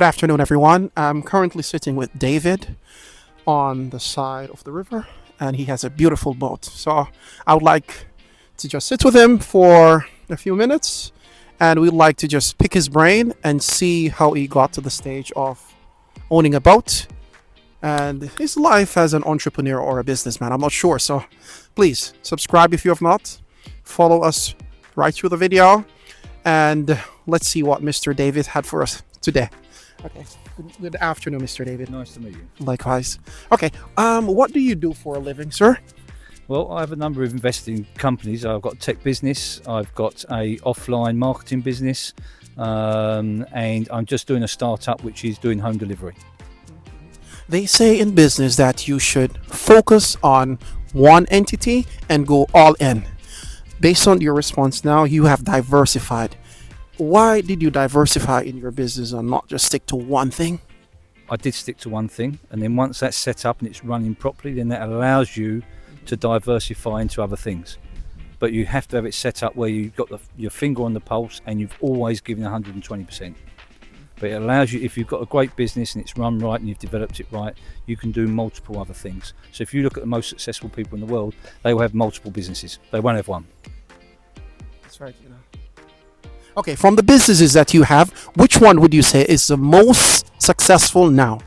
Good afternoon, everyone. I'm currently sitting with David on the side of the river, and he has a beautiful boat. So I would like to just sit with him for a few minutes, and we'd like to just pick his brain and see how he got to the stage of owning a boat and his life as an entrepreneur or a businessman. I'm not sure. So please subscribe if you have not. Follow us right through the video, and let's see what Mr. David had for us today. Okay. Good afternoon, Mr. David. Nice to meet you. Likewise. Okay. What do you do for a living, sir? Well, I have a number of investing companies. I've got a tech business, I've got a offline marketing business, and I'm just doing a startup which is doing home delivery. They say in business that you should focus on one entity and go all in. Based on your response now, you have diversified. Why did you diversify in your business and not just stick to one thing? I did stick to one thing, and then once that's set up and it's running properly, then that allows you to diversify into other things. But you have to have it set up where you've got your finger on the pulse and you've always given 120%. But it allows you, if you've got a great business and it's run right and you've developed it right, you can do multiple other things. So if you look at the most successful people in the world, they will have multiple businesses. They won't have one. That's right, Okay, from the businesses that you have, which one would you say is the most successful now?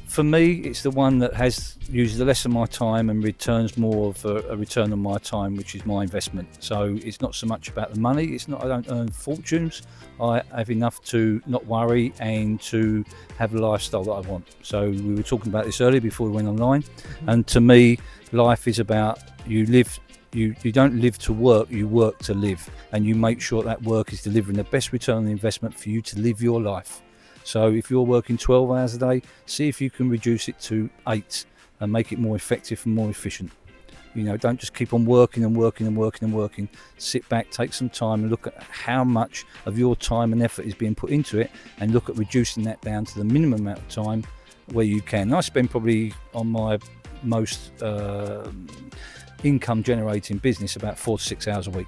For me, it's the one that has used the less of my time and returns more of a return on my time, which is my investment. So it's not so much about the money. It's not. I don't earn fortunes. I have enough to not worry and to have the lifestyle that I want. So we were talking about this earlier before we went online, and to me, life is about you live. You don't live to work, you work to live, and you make sure that work is delivering the best return on the investment for you to live your life. So if you're working 12 hours a day, see if you can reduce it to 8 and make it more effective and more efficient. Don't just keep on working and working and working and working. Sit back, take some time and look at how much of your time and effort is being put into it, and look at reducing that down to the minimum amount of time where you can. I spend probably on my most income generating business about 4 to 6 hours a week.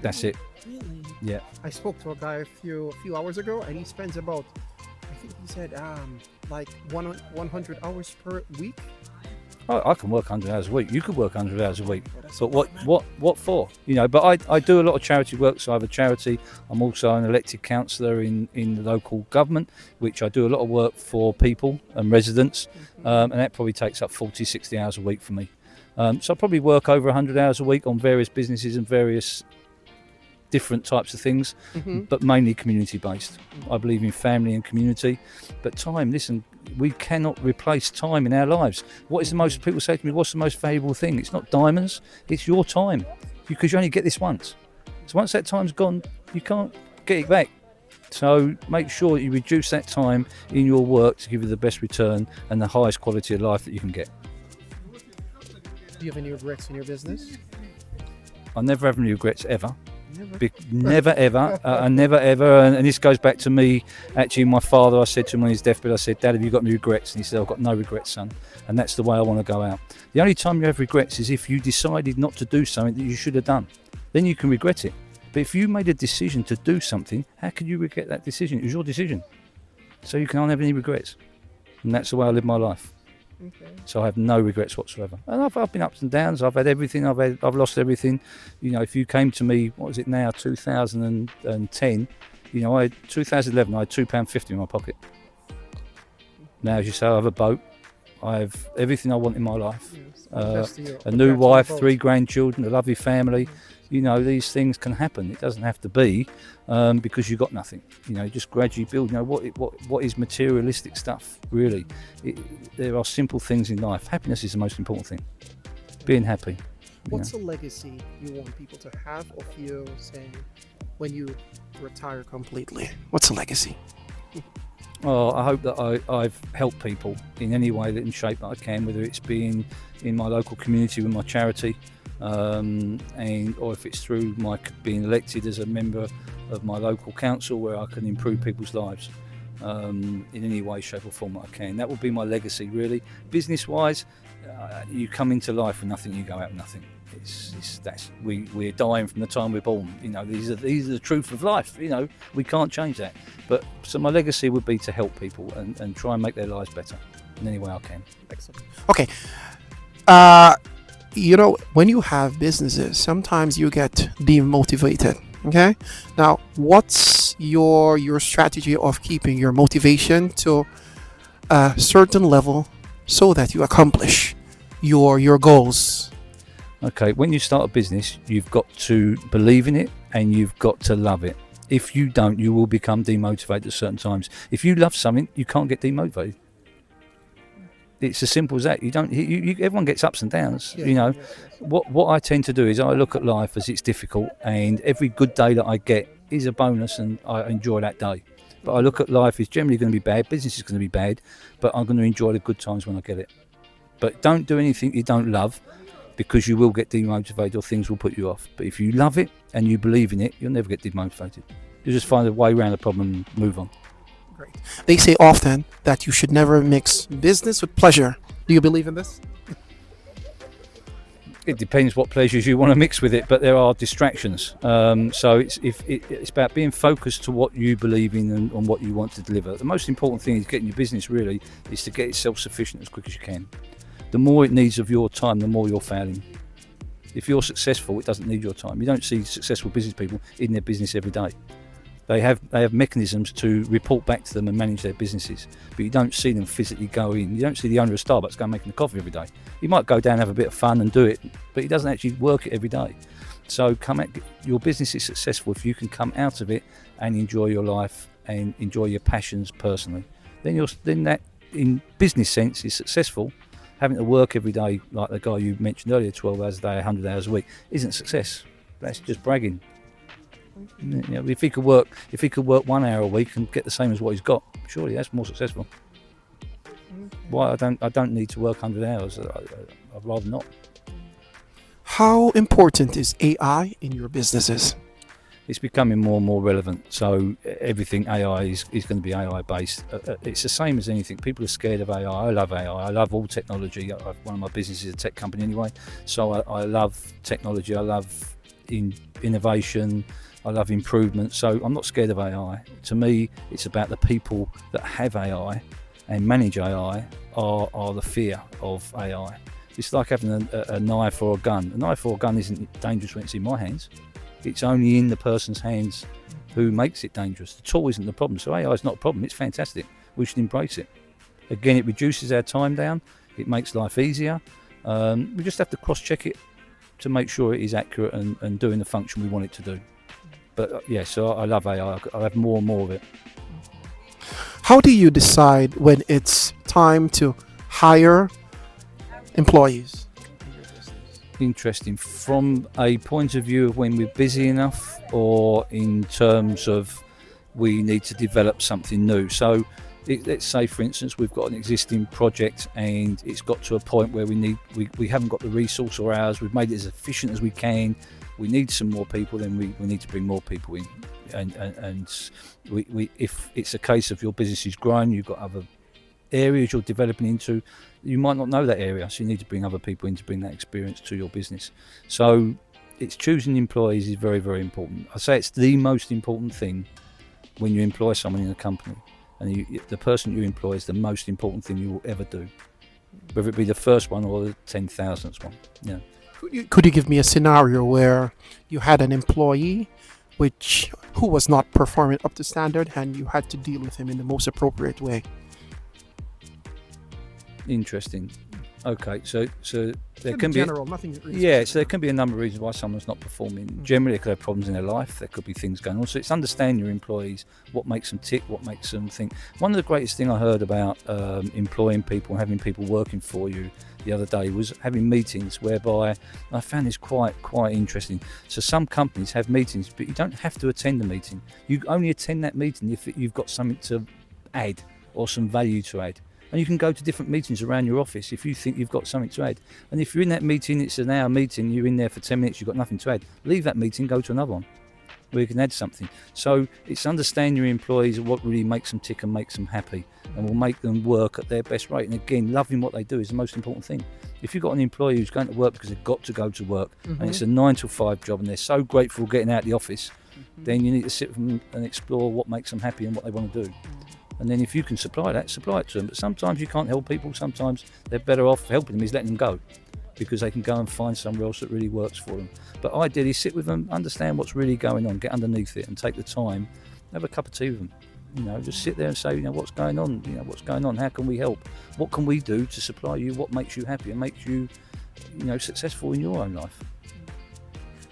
That's it. Really? Yeah. I spoke to a guy a few hours ago, and he spends about, I think he said, like 100 hours per week. I can work 100 hours a week. You could work 100 hours a week. But what for? But I do a lot of charity work. So I have a charity. I'm also an elected councillor in the local government, which I do a lot of work for people and residents. And that probably takes up 40, 60 hours a week for me. So I probably work over 100 hours a week on various businesses and various different types of things, but mainly community based. I believe in family and community, but time, listen, we cannot replace time in our lives. People say to me, what's the most valuable thing? It's not diamonds, it's your time, because you only get this once. So once that time's gone, you can't get it back. So make sure that you reduce that time in your work to give you the best return and the highest quality of life that you can get. Do you have any regrets in your business? I never have any regrets ever. Never ever. I never ever. And this goes back to me. Actually, my father, I said to him on his deathbed, I said, Dad, have you got any regrets? And he said, I've got no regrets, son. And that's the way I want to go out. The only time you have regrets is if you decided not to do something that you should have done. Then you can regret it. But if you made a decision to do something, how can you regret that decision? It was your decision. So you can't have any regrets. And that's the way I live my life. Okay. So I have no regrets whatsoever. And I've been ups and downs. I've had everything. I've lost everything. If you came to me, what is it now, 2010, 2011, I had £2.50 in my pocket. Now, as you say, I have a boat. I have everything I want in my life. Yes, a new wife, 3 grandchildren, a lovely family. These things can happen. It doesn't have to be because you've got nothing. Just gradually build. What is materialistic stuff, really? There are simple things in life. Happiness is the most important thing. Being happy. What's a legacy you want people to have of you, say, when you retire completely? What's a legacy? I hope that I've helped people in any way, in shape that I can, whether it's being in my local community with my charity, or if it's through my being elected as a member of my local council, where I can improve people's lives in any way, shape or form that I can. That will be my legacy, really. Business wise, you come into life with nothing, you go out with nothing. We're dying from the time we're born. These are the truth of life. We can't change that. But so my legacy would be to help people and try and make their lives better in any way I can. Excellent. Okay. When you have businesses, sometimes you get demotivated. Okay. Now, what's your strategy of keeping your motivation to a certain level so that you accomplish your goals? Okay, when you start a business, you've got to believe in it and you've got to love it. If you don't, you will become demotivated at certain times. If you love something, you can't get demotivated. It's as simple as that. Everyone gets ups and downs. What I tend to do is I look at life as it's difficult, and every good day that I get is a bonus, and I enjoy that day. But I look at life as generally going to be bad. Business is going to be bad, but I'm going to enjoy the good times when I get it. But don't do anything you don't love, because you will get demotivated or things will put you off. But if you love it and you believe in it, you'll never get demotivated. You'll just find a way around the problem and move on. Great. They say often that you should never mix business with pleasure. Do you believe in this? It depends what pleasures you want to mix with it, but there are distractions. So it's about being focused to what you believe in and on what you want to deliver. The most important thing is getting your business really is to get it self-sufficient as quick as you can. The more it needs of your time, the more you're failing. If you're successful, it doesn't need your time. You don't see successful business people in their business every day. They have mechanisms to report back to them and manage their businesses, but you don't see them physically go in. You don't see the owner of Starbucks go making the coffee every day. He might go down, have a bit of fun and do it, but he doesn't actually work it every day. So your business is successful if you can come out of it and enjoy your life and enjoy your passions personally. Then that, in business sense, is successful. Having to work every day, like the guy you mentioned earlier, 12 hours a day, 100 hours a week, isn't success. That's just bragging. If he could work 1 hour a week and get the same as what he's got, surely that's more successful. Why I don't need to work 100 hours. I'd rather not. How important is AI in your businesses? It's becoming more and more relevant. So everything AI is going to be AI based. It's the same as anything. People are scared of AI. I love AI. I love all technology. One of my businesses is a tech company anyway. So I love technology. I love innovation. I love improvement. So I'm not scared of AI. To me, it's about the people that have AI and manage AI are the fear of AI. It's like having a knife or a gun. A knife or a gun isn't dangerous when it's in my hands. It's only in the person's hands who makes it dangerous. The tool isn't the problem. So AI is not a problem. It's fantastic. We should embrace it. Again, it reduces our time down. It makes life easier. We just have to cross-check it to make sure it is accurate and doing the function we want it to do. But so I love AI. I have more and more of it. How do you decide when it's time to hire employees? Interesting. From a point of view of when we're busy enough, or in terms of we need to develop something new. So let's say, for instance, we've got an existing project and it's got to a point where we haven't got the resource or hours. We've made it as efficient as we can. We need some more people, then we need to bring more people in. And we if it's a case of your business is growing, you've got other areas you're developing into, you might not know that area, so you need to bring other people in to bring that experience to your business. So it's choosing employees is very, very important. I say it's the most important thing when you employ someone in a company, and the person you employ is the most important thing you will ever do, whether it be the first one or the 10,000th one. Yeah. Could you give me a scenario where you had an employee who was not performing up to standard and you had to deal with him in the most appropriate way? Interesting. Okay, so there can general, nothing really specific. So there can be a number of reasons why someone's not performing. Generally, they could have problems in their life. There could be things going on. So it's understanding your employees, what makes them tick, what makes them think. One of the greatest things I heard about employing people and having people working for you the other day was having meetings, whereby I found this quite interesting. So some companies have meetings, but you don't have to attend the meeting. You only attend that meeting if you've got something to add or some value to add. And you can go to different meetings around your office if you think you've got something to add. And if you're in that meeting, it's an hour meeting, you're in there for 10 minutes, you've got nothing to add, leave that meeting, go to another one where you can add something. So it's understanding your employees, what really makes them tick and makes them happy, and will make them work at their best rate. And again, loving what they do is the most important thing. If you've got an employee who's going to work because they've got to go to work, and it's a 9 to 5 job, and they're so grateful getting out of the office, then you need to sit with them and explore what makes them happy and what they want to do. And then if you can supply it to them. But sometimes you can't help people. Sometimes they're better off helping them is letting them go, because they can go and find somewhere else that really works for them. But ideally, sit with them, understand what's really going on, get underneath it, and take the time, have a cup of tea with them. Just sit there and say, what's going on? What's going on? How can we help? What can we do to supply you what makes you happy and makes you, successful in your own life?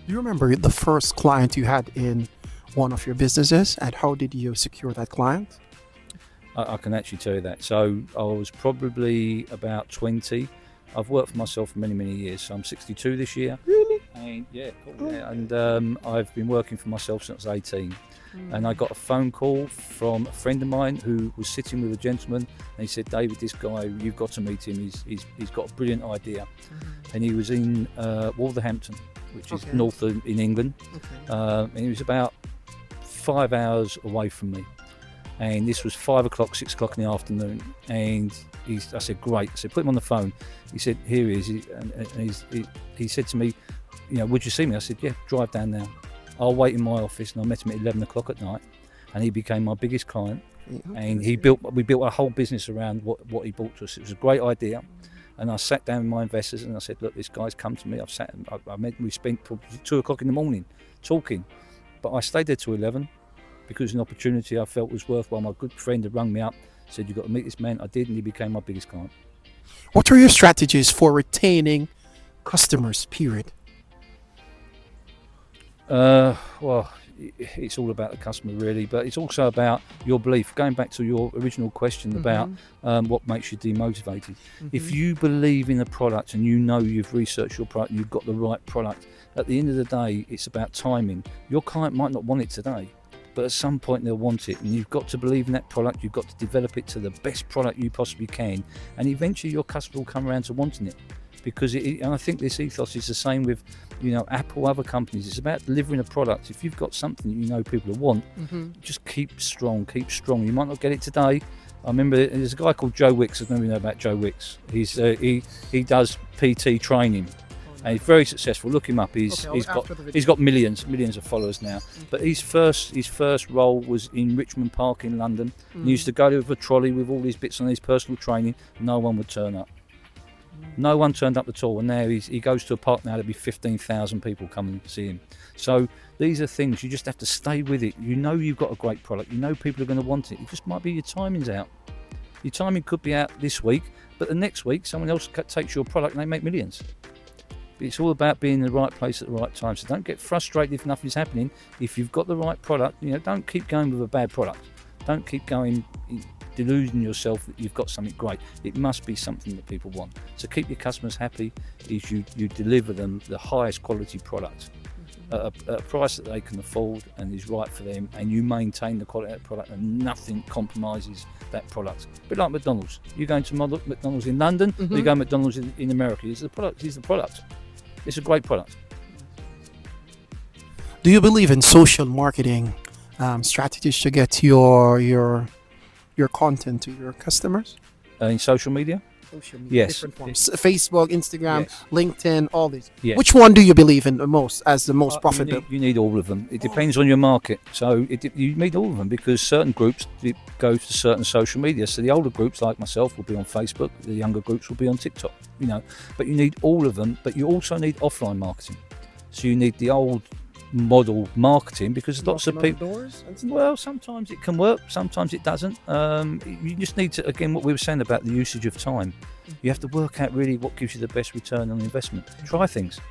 Do you remember the first client you had in one of your businesses, and how did you secure that client? I can actually tell you that. So I was probably about 20. I've worked for myself for many, many years. So I'm 62 this year. Really? And and I've been working for myself since I was 18. And I got a phone call from a friend of mine who was sitting with a gentleman, and he said, "David, this guy, you've got to meet him. He's got a brilliant idea." And he was in Wolverhampton, which is north in England. And he was about 5 hours away from me. And this was 5 o'clock, 6 o'clock in the afternoon. And I said, "Great." I said, "Put him on the phone." He said, "Here he is." He said to me, "Would you see me?" I said, "Yeah, drive down now. I'll wait in my office." And I met him at 11 o'clock at night. And he became my biggest client. And we built a whole business around what he brought to us. It was a great idea. And I sat down with my investors and I said, "Look, this guy's come to me. We spent probably 2 o'clock in the morning talking. But I stayed there till 11. Because an opportunity I felt was worthwhile. My good friend had rung me up, said, "You've got to meet this man." I did, and he became my biggest client. What are your strategies for retaining customers, period? Well, it's all about the customer, really, but it's also about your belief. Going back to your original question about what makes you demotivated. If you believe in a product and you've researched your product, you've got the right product, at the end of the day, it's about timing. Your client might not want it today, but at some point they'll want it, and you've got to believe in that product. You've got to develop it to the best product you possibly can, and eventually your customer will come around to wanting it. Because and I think this ethos is the same with Apple, other companies. It's about delivering a product. If you've got something that people want, just keep strong. You might not get it today. I remember there's a guy called Joe Wicks. I don't know if you know about Joe Wicks. He does PT training. And he's very successful. Look him up. He's got millions of followers now. But his first role was in Richmond Park in London. He used to go there with a trolley with all these bits on his personal training. No one would turn up. No one turned up at all. And now he goes to a park now. There'll be 15,000 people coming to see him. So these are things you just have to stay with it. You've got a great product. People are going to want it. It just might be your timing's out. Your timing could be out this week, but the next week someone else takes your product and they make millions. It's all about being in the right place at the right time. So don't get frustrated if nothing's happening. If you've got the right product, don't keep going with a bad product. Don't keep going deluding yourself that you've got something great. It must be something that people want. So keep your customers happy is you deliver them the highest quality product at a price that they can afford and is right for them, and you maintain the quality of that product and nothing compromises that product. A bit like McDonald's. You go into McDonald's in London, or you go to McDonald's in America. It's the product. It's a great product. Do you believe in social marketing strategies to get your content to your customers? In social media? Social media, yes. different forms. Facebook, Instagram, yes. LinkedIn, all these. Yes. Which one do you believe in the most as the most profitable? You need all of them. It depends on your market. So you need all of them because certain groups go to certain social media. So the older groups like myself will be on Facebook. The younger groups will be on TikTok. But you need all of them. But you also need offline marketing. So you need the old model marketing because lots of people. Well, sometimes it can work, sometimes it doesn't. You just need to, again, what we were saying about the usage of time. You have to work out really what gives you the best return on investment. Try things.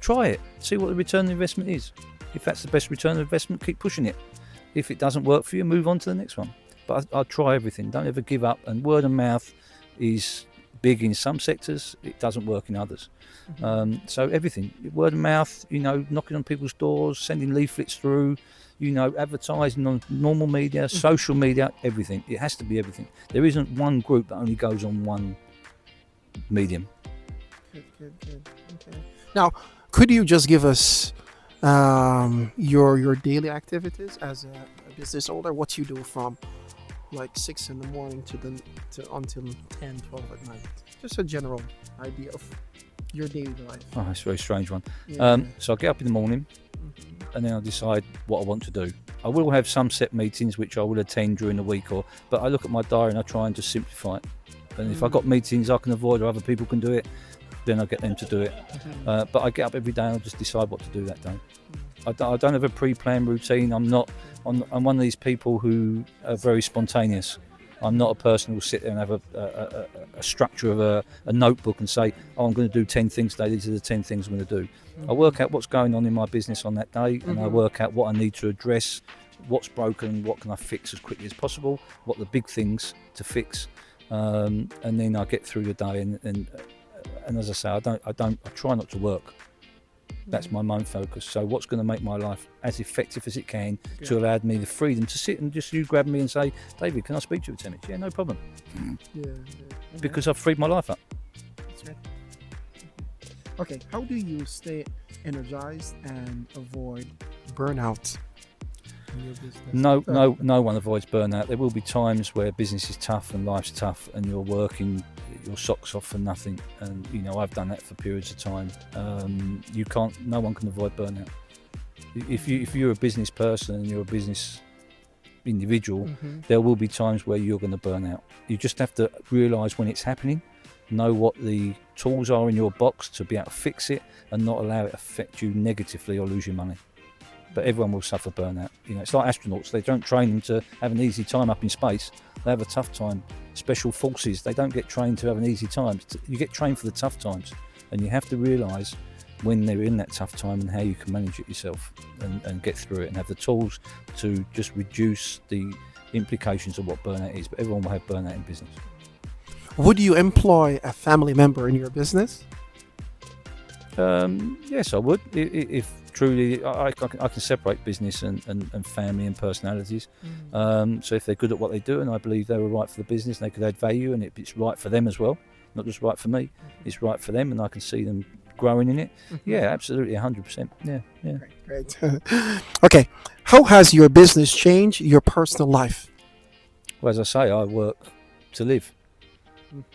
Try it. See what the return on investment is. If that's the best return on investment, keep pushing it. If it doesn't work for you, move on to the next one. But I'll try everything. Don't ever give up. And word of mouth is big in some sectors, it doesn't work in others. So everything, word of mouth, knocking on people's doors, sending leaflets through, advertising on normal media, social media, everything. It has to be everything. There isn't one group that only goes on one medium. Good. Okay. Now, could you just give us your daily activities as a business owner? What you do from like 6 in the morning to until 10, 12 at night? Just a general idea of your daily life. Oh, it's a very strange one. Yeah. So I get up in the morning, and then I decide what I want to do. I will have some set meetings which I will attend during the week, but I look at my diary and I try and just simplify it. And if I've got meetings I can avoid or other people can do it, then I get them to do it. But I get up every day and I just decide what to do that day. I don't have a pre-planned routine. I'm one of these people who are very spontaneous. I'm not a person who will sit there and have a structure of a notebook and say, oh, I'm going to do 10 things today. These are the 10 things I'm going to do. I work out what's going on in my business on that day, and I work out what I need to address, what's broken, what can I fix as quickly as possible, what are the big things to fix, and then I get through the day. And as I say, I try not to work. That's my main focus. So what's going to make my life as effective as it can to allow me the freedom to sit and just you grab me and say, David, can I speak to you for 10 minutes? Yeah, no problem. Because I've freed my life up. That's right. Okay, how do you stay energized and avoid burnout in your business? No one avoids burnout. There will be times where business is tough and life's tough and you're working your socks off for nothing, and I've done that for periods of time. No one can avoid burnout. If you're a business person and you're a business individual, there will be times where you're going to burn out. You just have to realise when it's happening, know what the tools are in your box to be able to fix it and not allow it to affect you negatively or lose your money. But everyone will suffer burnout. It's like astronauts. They don't train them to have an easy time up in space. They have a tough time. Special forces, they don't get trained to have an easy time. You get trained for the tough times, and you have to realise when they're in that tough time and how you can manage it yourself and get through it and have the tools to just reduce the implications of what burnout is. But everyone will have burnout in business. Would you employ a family member in your business? Yes, I would. If truly, I can separate business and family and personalities. So if they're good at what they do, and I believe they were right for the business, and they could add value, and it's right for them as well, not just right for me, it's right for them, and I can see them growing in it. Yeah, absolutely, 100%. Yeah. Great. Okay, how has your business changed your personal life? Well, as I say, I work to live.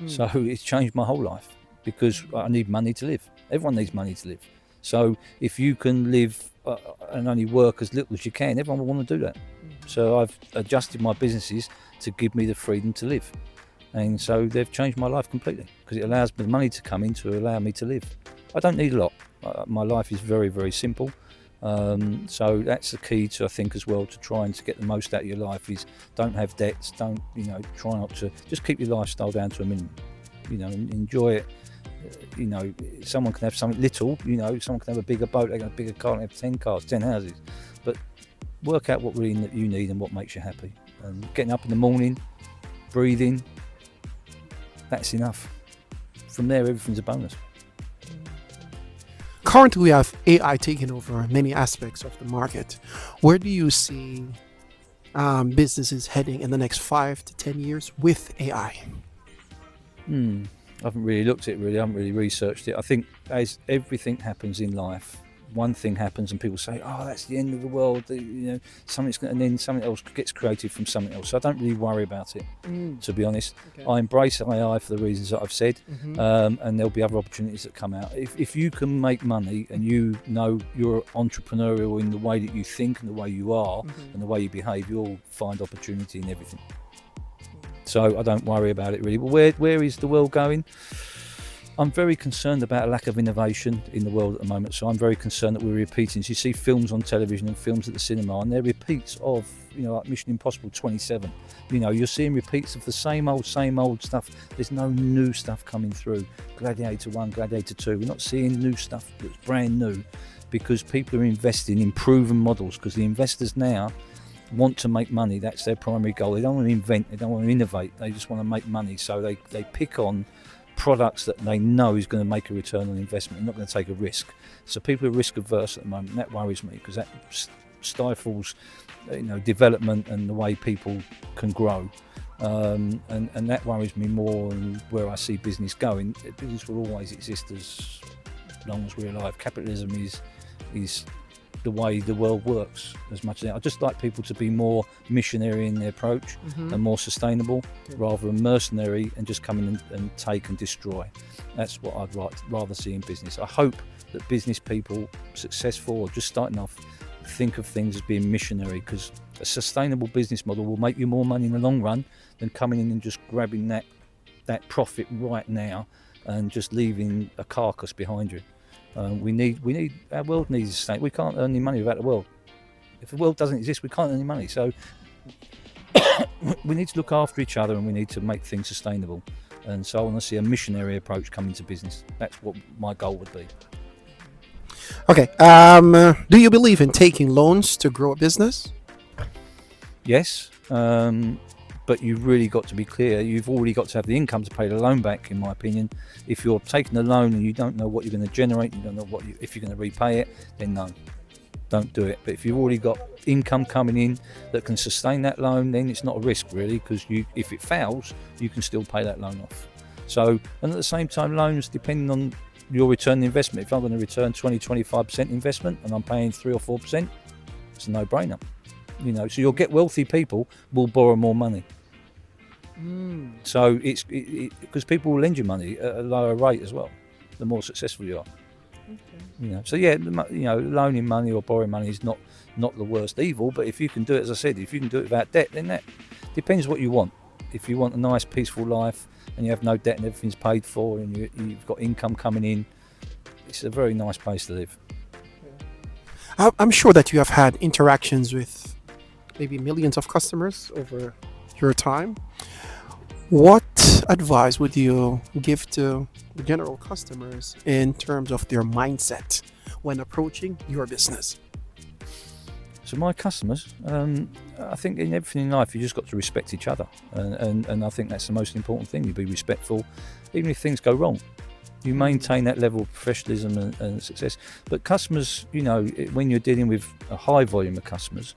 So it's changed my whole life because I need money to live. Everyone needs money to live. So if you can live and only work as little as you can, everyone will want to do that. So I've adjusted my businesses to give me the freedom to live. And so they've changed my life completely because it allows the money to come in to allow me to live. I don't need a lot. My life is very, very simple. So that's the key to, I think, as well, to trying to get the most out of your life is don't have debts, try not to, just keep your lifestyle down to a minimum, enjoy it. Someone can have something little, someone can have a bigger boat, they can have a bigger car, and have 10 cars, 10 houses. But work out what really you need and what makes you happy. And getting up in the morning, breathing, that's enough. From there, everything's a bonus. Currently, we have AI taking over many aspects of the market. Where do you see businesses heading in the next 5 to 10 years with AI? I haven't really looked at it, really. I haven't really researched it. I think as everything happens in life, one thing happens and people say, oh, that's the end of the world. Something's going to end, something else gets created from something else. So I don't really worry about it, to be honest. Okay. I embrace AI for the reasons that I've said, and there'll be other opportunities that come out. If you can make money and you're entrepreneurial in the way that you think and the way you are and the way you behave, you'll find opportunity in everything. So I don't worry about it really. But where is the world going? I'm very concerned about a lack of innovation in the world at the moment. So I'm very concerned that we're repeating. So you see films on television and films at the cinema, and they're repeats of, like Mission Impossible 27. You're seeing repeats of the same old stuff. There's no new stuff coming through. Gladiator 1, Gladiator 2. We're not seeing new stuff that's brand new because people are investing in proven models because the investors now want to make money. That's their primary goal. They don't want to invent, they don't want to innovate, they just want to make money. So they pick on products that they know is going to make a return on investment. They're not going to take a risk. So people are risk averse at the moment. That worries me because that stifles development and the way people can grow. And that worries me more than where I see business going. Business will always exist as long as we're alive. Capitalism is the way the world works as much as I just like people to be more missionary in their approach and more sustainable rather than mercenary and just come in and take and destroy. That's what I'd rather see in business. I hope that business people, successful or just starting off, think of things as being missionary, because a sustainable business model will make you more money in the long run than coming in and just grabbing that profit right now and just leaving a carcass behind you. Our world needs a state. We can't earn any money without the world. If the world doesn't exist, we can't earn any money. So we need to look after each other and we need to make things sustainable. And so I want to see a missionary approach come into business. That's what my goal would be. Okay. Do you believe in taking loans to grow a business? Yes, but you've really got to be clear. You've already got to have the income to pay the loan back, in my opinion. If you're taking a loan and you don't know what you're going to generate, you don't know if you're going to repay it, then no, don't do it. But if you've already got income coming in that can sustain that loan, then it's not a risk really, because if it fails, you can still pay that loan off. So, and at the same time, loans, depending on your return on investment, if I'm going to return 20-25% investment and I'm paying 3 or 4%, it's a no-brainer. So you'll get wealthy people will borrow more money. So it's because people will lend you money at a lower rate as well, the more successful you are. Okay. So yeah, loaning money or borrowing money is not the worst evil, but if you can do it, as I said, if you can do it without debt, then that depends what you want. If you want a nice peaceful life and you have no debt and everything's paid for and you've got income coming in, it's a very nice place to live. I'm sure that you have had interactions with maybe millions of customers over your time. What advice would you give to the general customers in terms of their mindset when approaching your business? So my customers, I think in everything in life you just got to respect each other, and I think that's the most important thing. You be respectful, even if things go wrong. You maintain that level of professionalism and success. But customers, when you're dealing with a high volume of customers,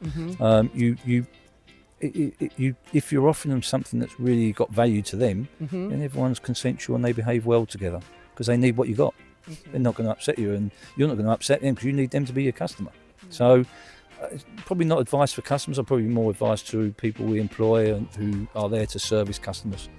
if you're offering them something that's really got value to them, then everyone's consensual and they behave well together because they need what you got. They're not going to upset you, and you're not going to upset them because you need them to be your customer. So it's probably not advice for customers. I'm probably more advice to people we employ and who are there to service customers.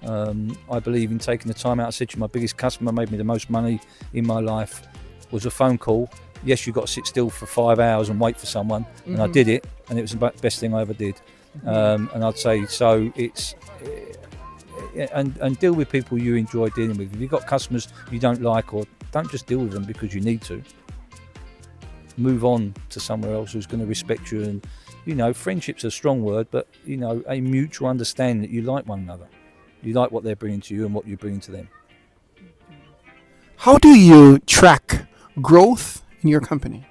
I believe in taking the time out. I said to you, my biggest customer made me the most money in my life was a phone call. Yes, you've got to sit still for 5 hours and wait for someone, and I did it, and it was the best thing I ever did. And I'd say, so it's and deal with people you enjoy dealing with. If you've got customers you don't like, or don't just deal with them because you need to. Move on to somewhere else who's going to respect you, and friendship's a strong word, but a mutual understanding that you like one another. You like what they're bringing to you and what you're bringing to them. How do you track growth in your company?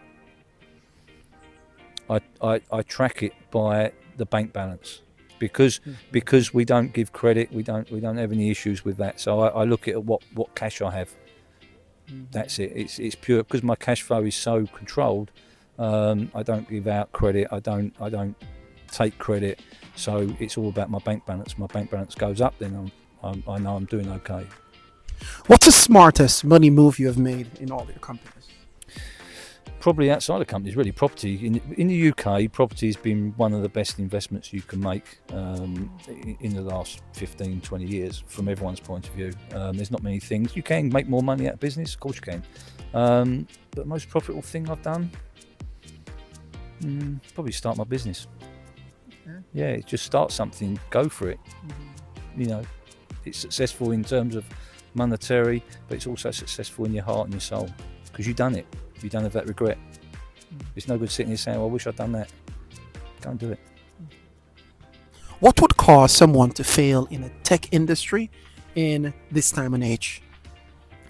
I track it by the bank balance because we don't give credit. We don't have any issues with that. So I look at what cash I have. That's it. It's pure because my cash flow is so controlled. I don't give out credit. I don't take credit. So it's all about my bank balance. My bank balance goes up, then I know I'm doing okay. What's the smartest money move you have made in all your companies? Probably outside of companies, really. Property in the UK, property has been one of the best investments you can make in the last 15-20 years from everyone's point of view. There's not many things. You can make more money out of business, of course you can. But the most profitable thing I've done, probably start my business. Yeah, just start something, go for it. It's successful in terms of monetary, but it's also successful in your heart and your soul because you've done it. You don't have that regret. It's no good sitting here saying, I wish I'd done that. Go and do it. What would cause someone to fail in a tech industry in this time and age?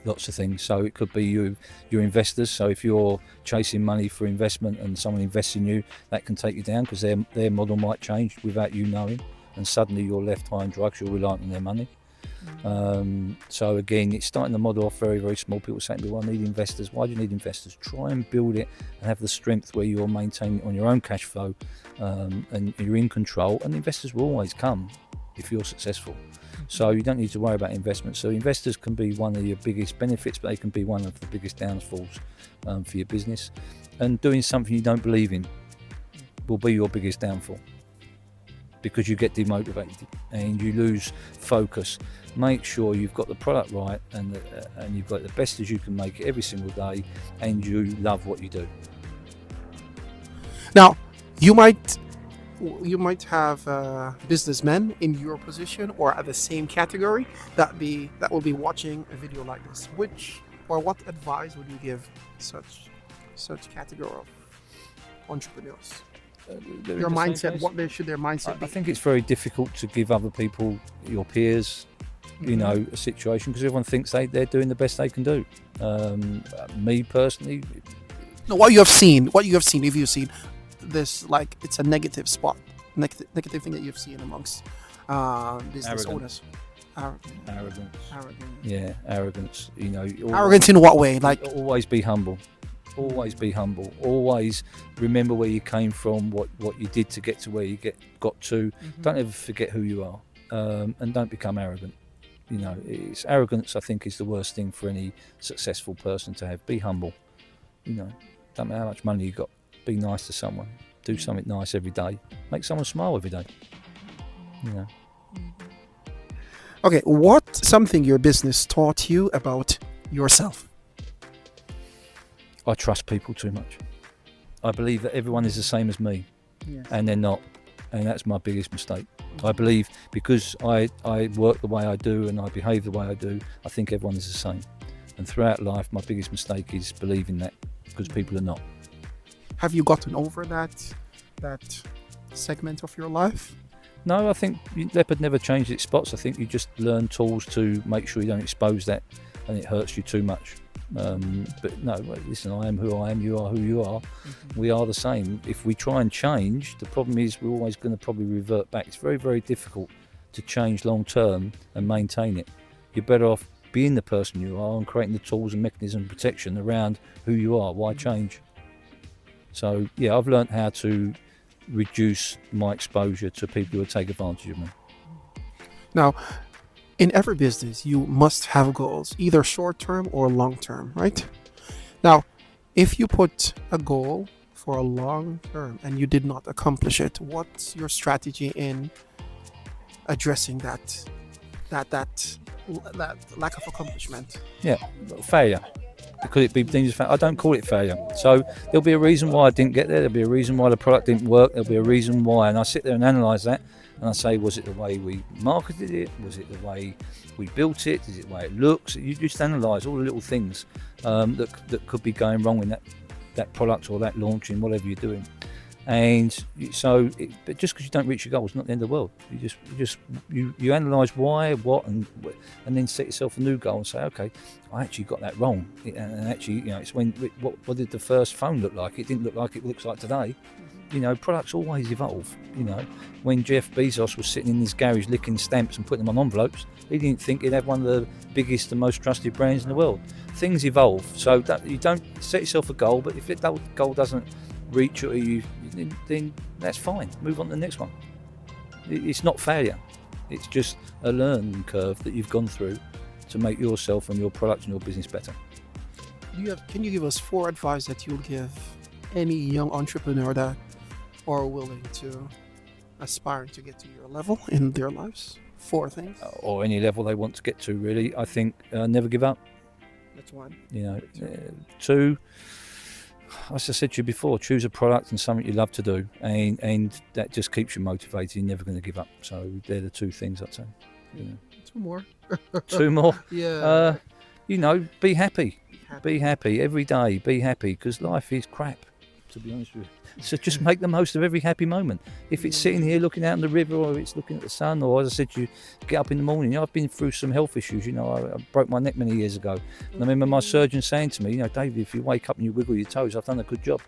Lots of things. So it could be your investors. So if you're chasing money for investment and someone invests in you, that can take you down because their model might change without you knowing, and suddenly you're left high on drugs. You're reliant on their money. So again, it's starting the model off very, very small. People say to me, well, I need investors. Why do you need investors? Try and build it and have the strength where you're maintaining it on your own cash flow, and you're in control, and investors will always come if you're successful. So you don't need to worry about investments. So investors can be one of your biggest benefits, but they can be one of the biggest downfalls for your business. and doing something you don't believe in will be your biggest downfall, because you get demotivated and you lose focus. Make sure you've got the product right and you've got it the best as you can make it every single day, and you love what you do. Now, you might have businessmen in your position or at the same category that will be watching a video like this. What advice would you give such category of entrepreneurs? Your mindset, what should their mindset be? I think it's very difficult to give other people, your peers, you know, a situation, because everyone thinks they're doing the best they can do. Me personally, No, what you have seen, if you've seen this, like, it's a negative spot, negative thing that you've seen amongst business owners. Arrogance. Arrogant. Yeah, arrogance. You know, Arrogance in what way? Like, always be humble. Always be humble. Always remember where you came from, what you did to get to where you got to. Don't ever forget who you are, and don't become arrogant. You know, arrogance, I think, is the worst thing for any successful person to have. Be humble. You know, don't matter how much money you got. Be nice to someone. Do something nice every day. Make someone smile every day. You know. Okay, what's something your business taught you about yourself? I trust people too much. I believe that everyone is the same as me, and they're not, and that's my biggest mistake. I believe because I work the way I do and I behave the way I do, I think everyone is the same. And throughout life, my biggest mistake is believing that, because people are not. Have you gotten over that segment of your life? No, I think leopard never changed its spots. I think you just learn tools to make sure you don't expose that and it hurts you too much. But no, listen, I am who I am, you are who you are. We are the same. If we try and change, the problem is we're always going to probably revert back. It's very, very difficult to change long term and maintain it. You're better off being the person you are and creating the tools and mechanism of protection around who you are. Why change? So yeah, I've learned how to reduce my exposure to people who would take advantage of me. Now, in every business, you must have goals, either short-term or long-term, right? Now, if you put a goal for a long term and you did not accomplish it, what's your strategy in addressing that lack of accomplishment? Yeah, failure. Could it be deemed as failure? I don't call it failure. So there'll be a reason why I didn't get there. There'll be a reason why the product didn't work. There'll be a reason why, and I sit there and analyse that. And I say, was it the way we marketed it? Was it the way we built it? Is it the way it looks? You just analyse all the little things that could be going wrong in that product or that launch in whatever you're doing. And so, but just because you don't reach your goal is not the end of the world. You analyse why, what, and then set yourself a new goal and say, okay, I actually got that wrong. And actually, you know, it's when what did the first phone look like? It didn't look like it looks like today. You know, products always evolve. You know, when Jeff Bezos was sitting in his garage licking stamps and putting them on envelopes, he didn't think he'd have one of the biggest and most trusted brands in the world. Things evolve, so that you don't set yourself a goal, but if that goal doesn't reach you, then that's fine. Move on to the next one. It's not failure. It's just a learning curve that you've gone through to make yourself and your product and your business better. Can you give us 4 advice that you'll give any young entrepreneur that are willing to aspire to get to your level in their lives? 4 things. Or any level they want to get to, really. I think never give up. That's 1. You know, 2, as I said to you before, choose a product and something you love to do, and that just keeps you motivated. You're never going to give up. So they're the 2 things I'd say. You know. 2 more. 2 more. Yeah. You know, be happy. Be happy every day. Be happy, because life is crap, to be honest with you. So just make the most of every happy moment. If it's sitting here looking out on the river, or it's looking at the sun, or as I said to you, get up in the morning. You know, I've been through some health issues. You know, I broke my neck many years ago. And I remember my surgeon saying to me, you know, David, if you wake up and you wiggle your toes, I've done a good job.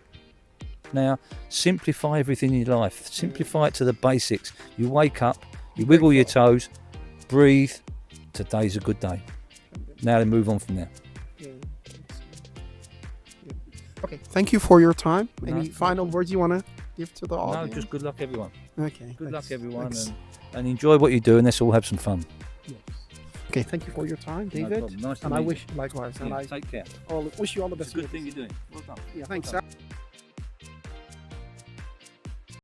Now, simplify everything in your life. Simplify it to the basics. You wake up, you wiggle your toes, breathe. Today's a good day. Now then move on from there. Okay, thank you for your time. Any final words you want to give to the audience? No, just good luck, everyone. Okay. Good luck, everyone, and enjoy what you do, and let's all have some fun. Yes. Okay, thank you for your time, David. No problem. Nice to and meet I you. wish likewise. Yeah, and I take care. wish you all the best. It's a good thing you're doing. Well done. Yeah, thanks. Well done.